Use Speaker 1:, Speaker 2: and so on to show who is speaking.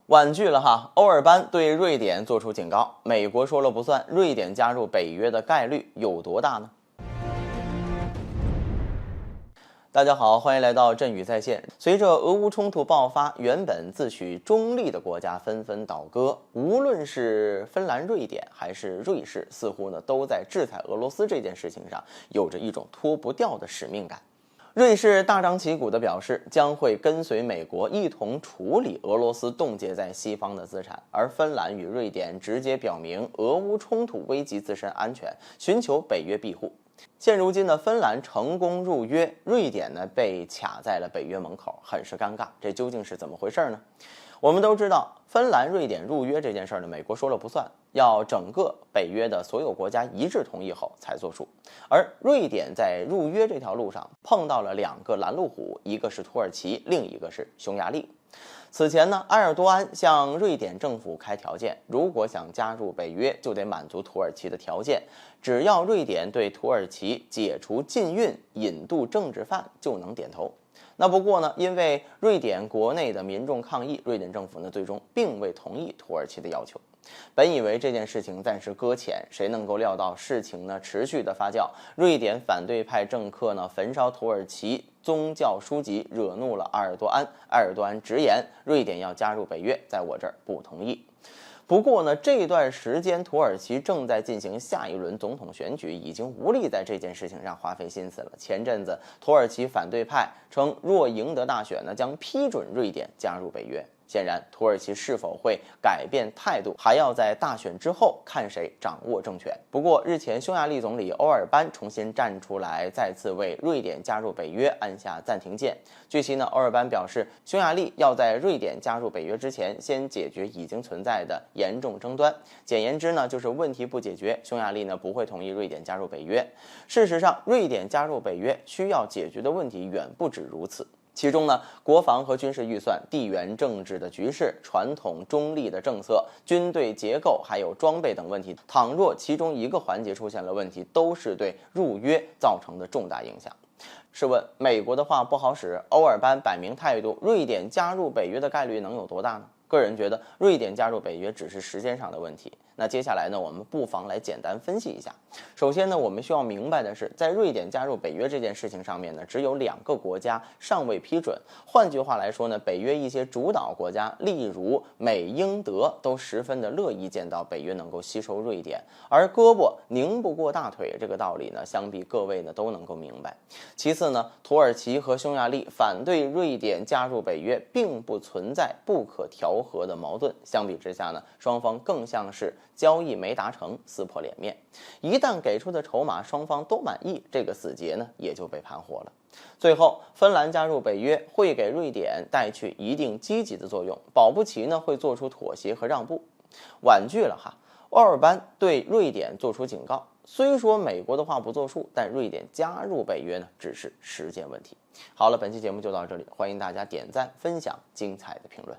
Speaker 1: 婉拒了哈，欧尔班对瑞典作出警告，美国说了不算，瑞典加入北约的概率有多大呢？大家好，欢迎来到振宇在线。随着俄乌冲突爆发，原本自诩中立的国家纷纷倒戈，无论是芬兰、瑞典还是瑞士，似乎呢都在制裁俄罗斯这件事情上有着一种脱不掉的使命感。瑞士大张旗鼓地表示将会跟随美国一同处理俄罗斯冻结在西方的资产，而芬兰与瑞典直接表明俄乌冲突危及自身安全，寻求北约庇护。现如今呢，芬兰成功入约，瑞典呢被卡在了北约门口，很是尴尬。这究竟是怎么回事呢？我们都知道，芬兰、瑞典入约这件事呢，美国说了不算，要整个北约的所有国家一致同意后才作数。而瑞典在入约这条路上碰到了两个拦路虎，一个是土耳其，另一个是匈牙利。此前呢，埃尔多安向瑞典政府开条件，如果想加入北约，就得满足土耳其的条件，只要瑞典对土耳其解除禁运、引渡政治犯，就能点头。那不过呢，因为瑞典国内的民众抗议，瑞典政府呢最终并未同意土耳其的要求。本以为这件事情暂时搁浅，谁能够料到事情呢持续的发酵，瑞典反对派政客呢焚烧土耳其宗教书籍，惹怒了埃尔多安。埃尔多安直言，瑞典要加入北约，在我这儿不同意。不过呢，这段时间土耳其正在进行下一轮总统选举，已经无力在这件事情上花费心思了。前阵子土耳其反对派称，若赢得大选呢，将批准瑞典加入北约。显然，土耳其是否会改变态度，还要在大选之后看谁掌握政权。不过，日前匈牙利总理欧尔班重新站出来，再次为瑞典加入北约按下暂停键。据悉呢，欧尔班表示，匈牙利要在瑞典加入北约之前，先解决已经存在的严重争端。简言之呢，就是问题不解决，匈牙利呢不会同意瑞典加入北约。事实上，瑞典加入北约需要解决的问题远不止如此。其中呢，国防和军事预算、地缘政治的局势、传统中立的政策、军队结构还有装备等问题，倘若其中一个环节出现了问题，都是对入约造成的重大影响。试问，美国的话不好使，欧尔班摆明态度，瑞典加入北约的概率能有多大呢？个人觉得，瑞典加入北约只是时间上的问题。那接下来呢，我们不妨来简单分析一下。首先呢，我们需要明白的是，在瑞典加入北约这件事情上面呢，只有2个国家尚未批准。换句话来说呢，北约一些主导国家，例如美、英、德，都十分的乐意见到北约能够吸收瑞典。而胳膊拧不过大腿这个道理呢，想必各位呢都能够明白。其次呢，土耳其和匈牙利反对瑞典加入北约，并不存在不可调和的矛盾。相比之下呢，双方更像是交易没达成，撕破脸面。一旦给出的筹码双方都满意，这个死结呢也就被盘活了。最后，芬兰加入北约会给瑞典带去一定积极的作用，保不齐呢会做出妥协和让步。婉拒了哈，欧尔班对瑞典做出警告，虽说美国的话不作数，但瑞典加入北约呢只是时间问题。好了，本期节目就到这里，欢迎大家点赞分享精彩的评论。